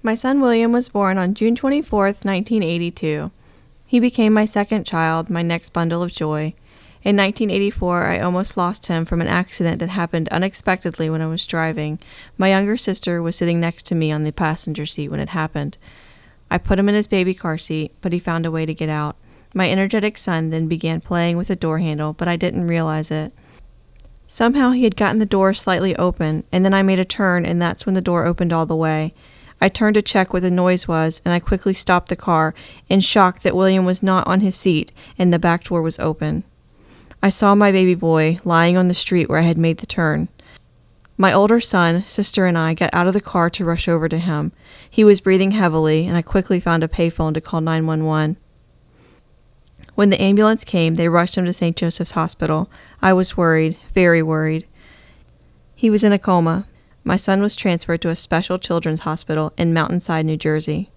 My son William was born on June 24th, 1982. He became my second child, my next bundle of joy. In 1984, I almost lost him from an accident that happened unexpectedly when I was driving. My younger sister was sitting next to me on the passenger seat when it happened. I put him in his baby car seat, but he found a way to get out. My energetic son then began playing with the door handle, but I didn't realize it. Somehow he had gotten the door slightly open, and then I made a turn, and that's when the door opened all the way. I turned to check what the noise was, and I quickly stopped the car, in shock that William was not on his seat and the back door was open. I saw my baby boy lying on the street where I had made the turn. My older son, sister, and I got out of the car to rush over to him. He was breathing heavily, and I quickly found a payphone to call 911. When the ambulance came, they rushed him to St. Joseph's Hospital. I was worried, very worried. He was in a coma. My son was transferred to a special children's hospital in Mountainside, New Jersey.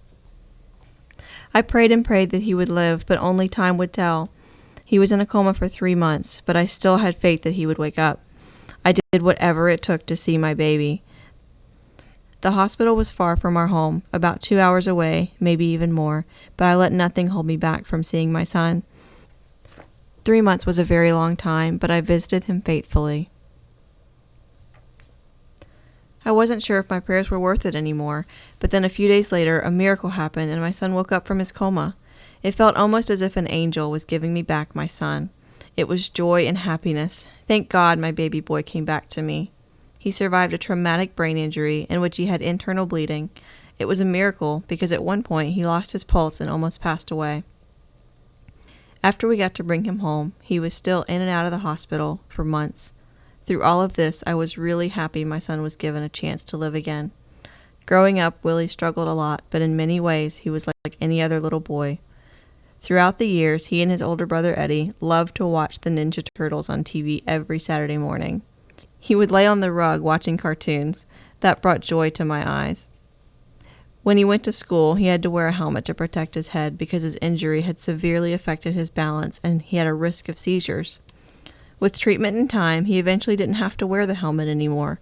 I prayed and prayed that he would live, but only time would tell. He was in a coma for 3 months, but I still had faith that he would wake up. I did whatever it took to see my baby. The hospital was far from our home, about 2 hours away, maybe even more, but I let nothing hold me back from seeing my son. 3 months was a very long time, but I visited him faithfully. I wasn't sure if my prayers were worth it anymore, but then a few days later, a miracle happened and my son woke up from his coma. It felt almost as if an angel was giving me back my son. It was joy and happiness. Thank God my baby boy came back to me. He survived a traumatic brain injury in which he had internal bleeding. It was a miracle because at one point he lost his pulse and almost passed away. After we got to bring him home, he was still in and out of the hospital for months. Through all of this, I was really happy my son was given a chance to live again. Growing up, Willie struggled a lot, but in many ways he was like any other little boy. Throughout the years, he and his older brother Eddie loved to watch the Ninja Turtles on TV every Saturday morning. He would lay on the rug watching cartoons. That brought joy to my eyes. When he went to school, he had to wear a helmet to protect his head because his injury had severely affected his balance and he had a risk of seizures. With treatment and time, he eventually didn't have to wear the helmet anymore.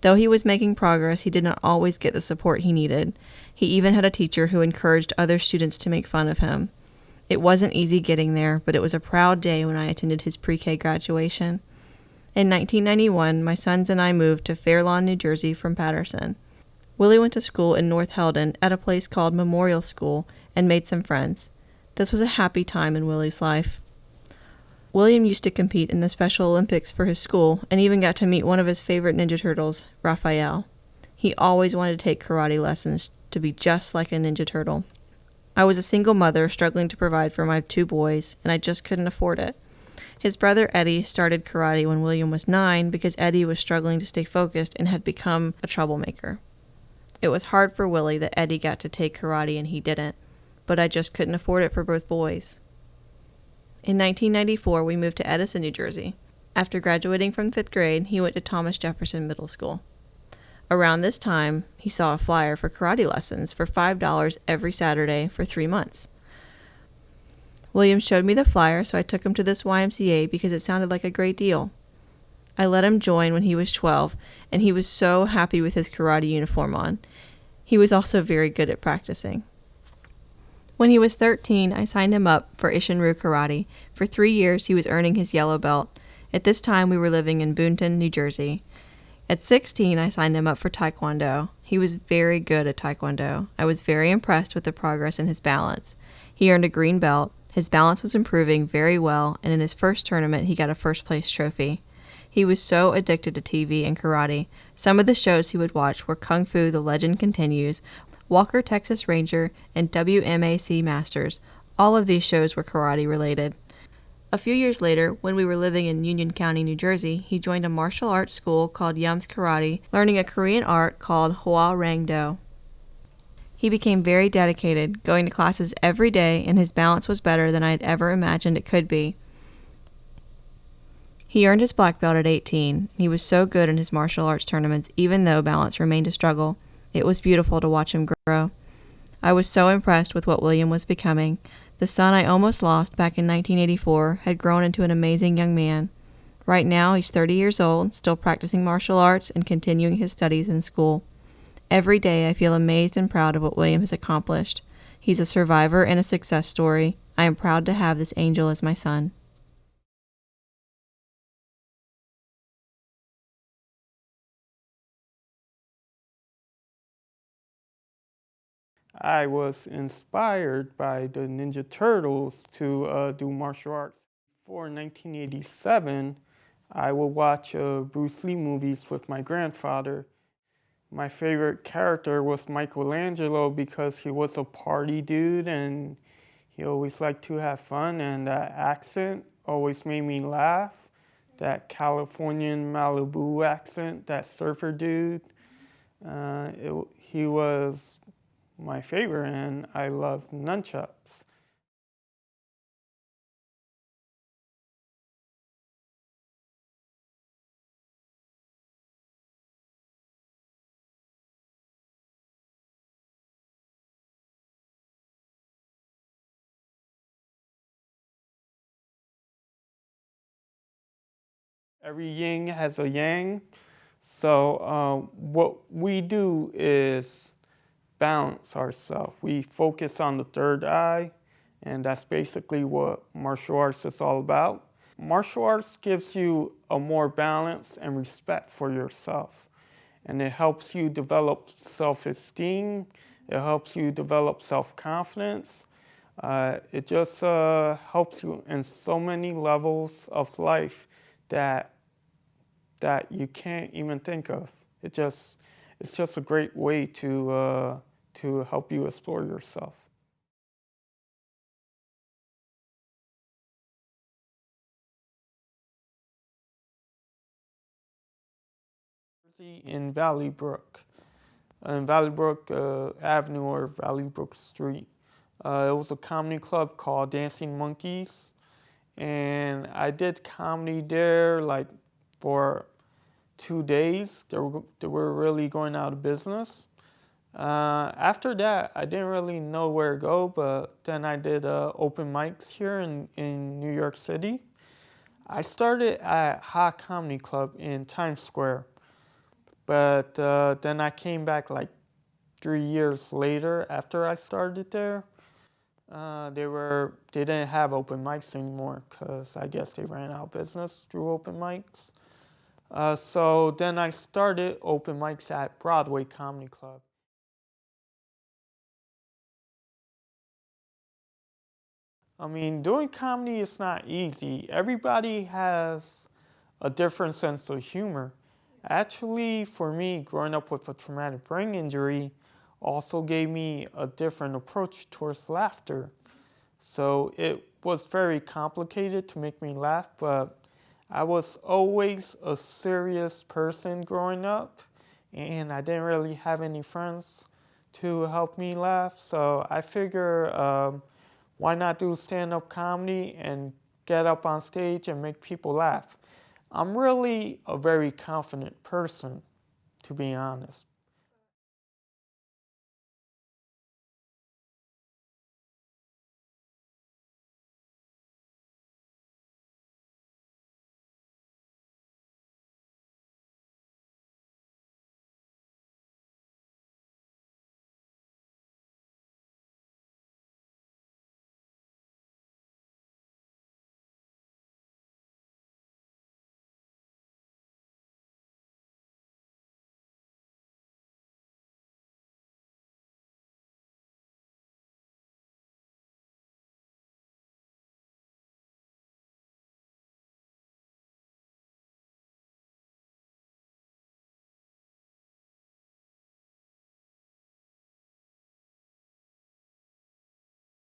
Though he was making progress, he did not always get the support he needed. He even had a teacher who encouraged other students to make fun of him. It wasn't easy getting there, but it was a proud day when I attended his pre-K graduation. In 1991, my sons and I moved to Fair Lawn, New Jersey from Paterson. Willie went to school in North Helden at a place called Memorial School and made some friends. This was a happy time in Willie's life. William used to compete in the Special Olympics for his school and even got to meet one of his favorite Ninja Turtles, Raphael. He always wanted to take karate lessons to be just like a Ninja Turtle. I was a single mother struggling to provide for my 2 boys, and I just couldn't afford it. His brother Eddie started karate when William was 9 because Eddie was struggling to stay focused and had become a troublemaker. It was hard for Willie that Eddie got to take karate and he didn't, but I just couldn't afford it for both boys. In 1994, we moved to Edison, New Jersey. After graduating from 5th grade, he went to Thomas Jefferson Middle School. Around this time, he saw a flyer for karate lessons for $5 every Saturday for 3 months. William showed me the flyer, so I took him to this YMCA because it sounded like a great deal. I let him join when he was 12, and he was so happy with his karate uniform on. He was also very good at practicing. When he was 13, I signed him up for Ishinryu Karate. For 3 years, he was earning his yellow belt. At this time, we were living in Boonton, New Jersey. At 16, I signed him up for Taekwondo. He was very good at Taekwondo. I was very impressed with the progress in his balance. He earned a green belt. His balance was improving very well, and in his first tournament, he got a first-place trophy. He was so addicted to TV and karate. Some of the shows he would watch were Kung Fu: The Legend Continues, Walker Texas Ranger, and WMAC Masters. All of these shows were karate related. A few years later, when we were living in Union County, New Jersey, he joined a martial arts school called Yum's Karate, learning a Korean art called Hwa Rang Do. He became very dedicated, going to classes every day, and his balance was better than I had ever imagined it could be. He earned his black belt at 18. He was so good in his martial arts tournaments, even though balance remained a struggle. It was beautiful to watch him grow. I was so impressed with what William was becoming. The son I almost lost back in 1984 had grown into an amazing young man. Right now, he's 30 years old, still practicing martial arts and continuing his studies in school. Every day I feel amazed and proud of what William has accomplished. He's a survivor and a success story. I am proud to have this angel as my son. I was inspired by the Ninja Turtles to do martial arts. For 1987, I would watch Bruce Lee movies with my grandfather. My favorite character was Michelangelo because he was a party dude and he always liked to have fun, and that accent always made me laugh. That Californian Malibu accent, that surfer dude. He was my favorite, and I love nunchucks. Every yin has a yang. So what we do is balance ourselves. We focus on the third eye, and that's basically what martial arts is all about. Martial arts gives you a more balance and respect for yourself, and it helps you develop self-esteem. It helps you develop self-confidence. It just helps you in so many levels of life that you can't even think of. It's just a great way to help you explore yourself. In Valley Brook, in Valley Brook Avenue or Valley Brook Street. It was a comedy club called Dancing Monkeys, and I did comedy there like for 2 days. They were really going out of business. After that, I didn't really know where to go, but then I did open mics here in New York City. I started at Ha Comedy Club in Times Square, but then I came back like 3 years later after I started there. They didn't have open mics anymore because I guess they ran out of business through open mics. So then I started open mics at Broadway Comedy Club. I mean, doing comedy is not easy. Everybody has a different sense of humor. Actually, for me, growing up with a traumatic brain injury also gave me a different approach towards laughter. So it was very complicated to make me laugh, but I was always a serious person growing up, and I didn't really have any friends to help me laugh. So I figure, why not do stand-up comedy and get up on stage and make people laugh? I'm really a very confident person, to be honest.